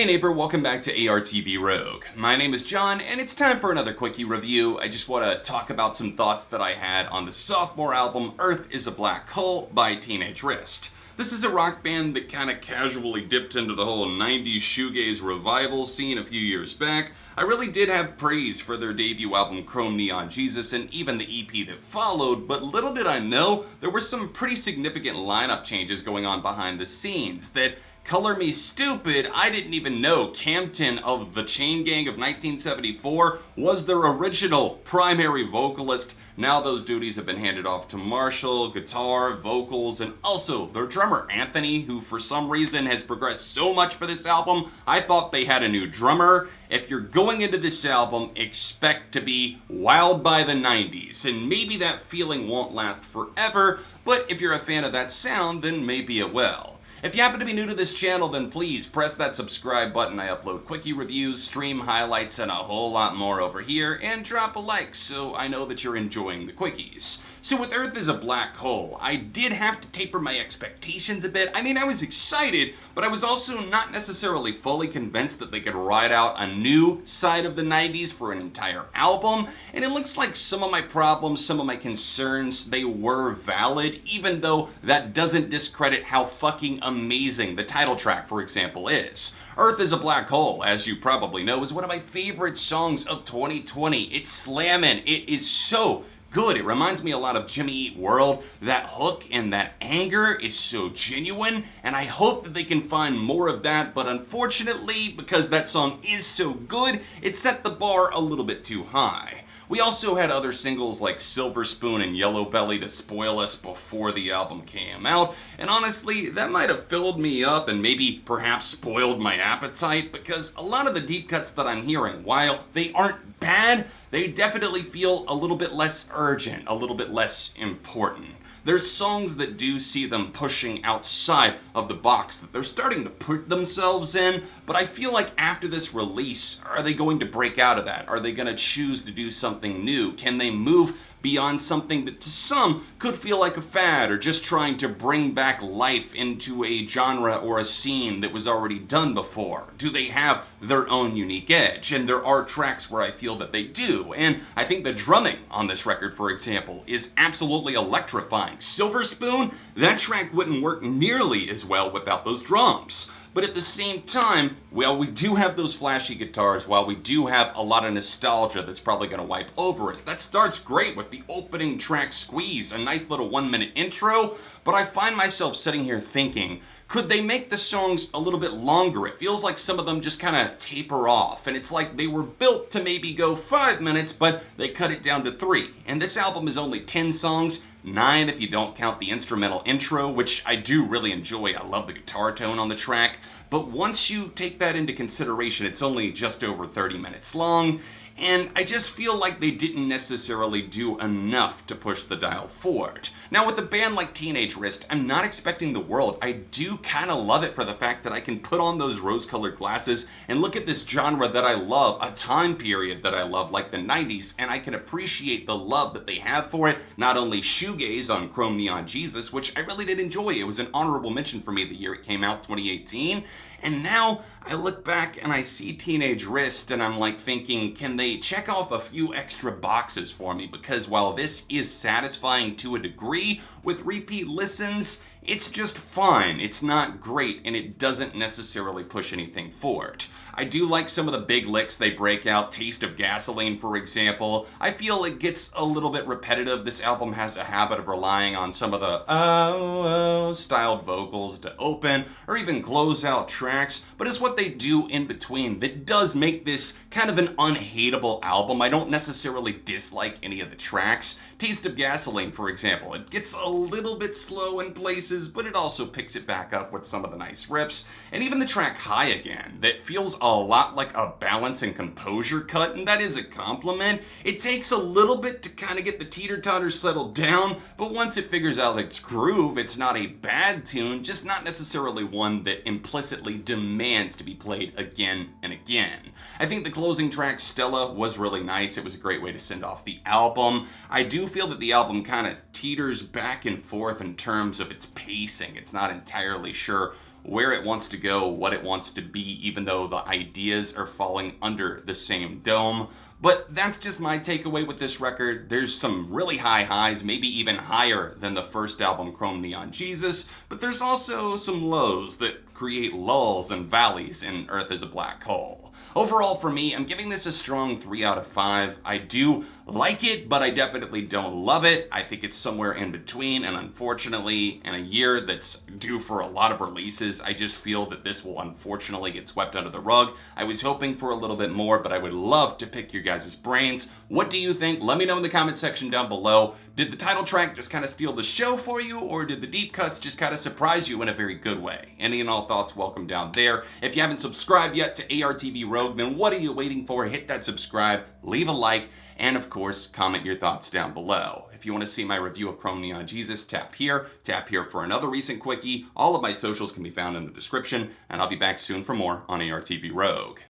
Hey neighbor, welcome back to ARTV Rogue. My name is John, and it's time for another Quickie review. I just want to talk about some thoughts that I had on the sophomore album Earth is a Black Hole by Teenage Wrist. This is a rock band that kind of casually dipped into the whole 90s shoegaze revival scene a few years back. I really did have praise for their debut album Chrome Neon Jesus and even the EP that followed, but little did I know there were some pretty significant lineup changes going on behind the scenes that color me stupid, I didn't even know Campton of the Chain Gang of 1974 was their original primary vocalist. Now those duties have been handed off to Marshall, guitar, vocals, and also their drummer Anthony, who for some reason has progressed so much for this album. I thought they had a new drummer. If you're going into this album, expect to be wowed by the 90s, and maybe that feeling won't last forever, but if you're a fan of that sound, then maybe it will. If you happen to be new to this channel, then please press that subscribe button. I upload quickie reviews, stream highlights, and a whole lot more over here, and drop a like so I know that you're enjoying the quickies. So with Earth is a Black Hole, I did have to taper my expectations a bit. I mean, I was excited, but I was also not necessarily fully convinced that they could ride out a new side of the 90s for an entire album, and it looks like some of my problems, some of my concerns, they were valid, even though that doesn't discredit how fucking amazing the title track, for example, is. Earth is a Black Hole, as you probably know, is one of my favorite songs of 2020. It's slammin'. It is so good. It reminds me a lot of Jimmy Eat World. That hook and that anger is so genuine, and I hope that they can find more of that, but unfortunately, because that song is so good, it set the bar a little bit too high. We also had other singles like Silver Spoon and Yellow Belly to spoil us before the album came out, and honestly, that might have filled me up and maybe perhaps spoiled my appetite, because a lot of the deep cuts that I'm hearing, while they aren't bad, they definitely feel a little bit less urgent, a little bit less important. There's songs that do see them pushing outside of the box that they're starting to put themselves in, but I feel like after this release, are they going to break out of that? Are they going to choose to do something new? Can they move beyond something that to some could feel like a fad or just trying to bring back life into a genre or a scene that was already done before? Do they have their own unique edge? And there are tracks where I feel that they do, and I think the drumming on this record, for example, is absolutely electrifying. Silver Spoon, that track wouldn't work nearly as well without those drums. But at the same time, while we do have those flashy guitars, while we do have a lot of nostalgia that's probably going to wipe over us, that starts great with the opening track Squeeze, a nice little 1-minute intro, but I find myself sitting here thinking, could they make the songs a little bit longer? It feels like some of them just kind of taper off, and it's like they were built to maybe go 5 minutes, but they cut it down to 3. And this album is only 10 songs, 9 if you don't count the instrumental intro, which I do really enjoy. I love the guitar tone on the track, but once you take that into consideration, it's only just over 30 minutes long, and I just feel like they didn't necessarily do enough to push the dial forward. Now with a band like Teenage Wrist, I'm not expecting the world. I do kind of love it for the fact that I can put on those rose-colored glasses and look at this genre that I love, a time period that I love like the 90s, and I can appreciate the love that they have for it. Not only shoegaze on Chrome Neon Jesus, which I really did enjoy. It was an honorable mention for me the year it came out, 2018. And now I look back and I see Teenage Wrist and I'm like thinking, can they check off a few extra boxes for me? Because while this is satisfying to a degree with repeat listens, it's just fine. It's not great, and it doesn't necessarily push anything forward. I do like some of the big licks they break out. Taste of Gasoline, for example. I feel it gets a little bit repetitive. This album has a habit of relying on some of the oh styled vocals to open or even close out tracks, but it's what they do in between that does make this kind of an unhateable album. I don't necessarily dislike any of the tracks. Taste of Gasoline, for example, it gets a little bit slow in places, but it also picks it back up with some of the nice riffs. And even the track High Again, that feels a lot like a balance and composure cut, and that is a compliment. It takes a little bit to kind of get the teeter-totter settled down, but once it figures out its groove, it's not a bad tune, just not necessarily one that implicitly demands to be played again and again. I think the closing track, Stella, was really nice. It was a great way to send off the album. I do feel that the album kind of teeters back and forth in terms of its pacing. It's not entirely sure where it wants to go, what it wants to be, even though the ideas are falling under the same dome. But that's just my takeaway with this record. There's some really high highs, maybe even higher than the first album, Chrome Neon Jesus, but there's also some lows that create lulls and valleys in Earth is a Black Hole. Overall, for me, I'm giving this a strong 3 out of 5. I do like it, but I definitely don't love it. I think it's somewhere in between, and unfortunately, in a year that's due for a lot of releases, I just feel that this will unfortunately get swept under the rug. I was hoping for a little bit more, but I would love to pick your guys' brains. What do you think? Let me know in the comment section down below. Did the title track just kind of steal the show for you, or did the deep cuts just kind of surprise you in a very good way? Any and all thoughts welcome down there. If you haven't subscribed yet to ARTV Rogue, then what are you waiting for? Hit that subscribe, leave a like, and of course, comment your thoughts down below. If you want to see my review of Chrome Neon Jesus, tap here for another recent quickie. All of my socials can be found in the description, and I'll be back soon for more on ARTV Rogue.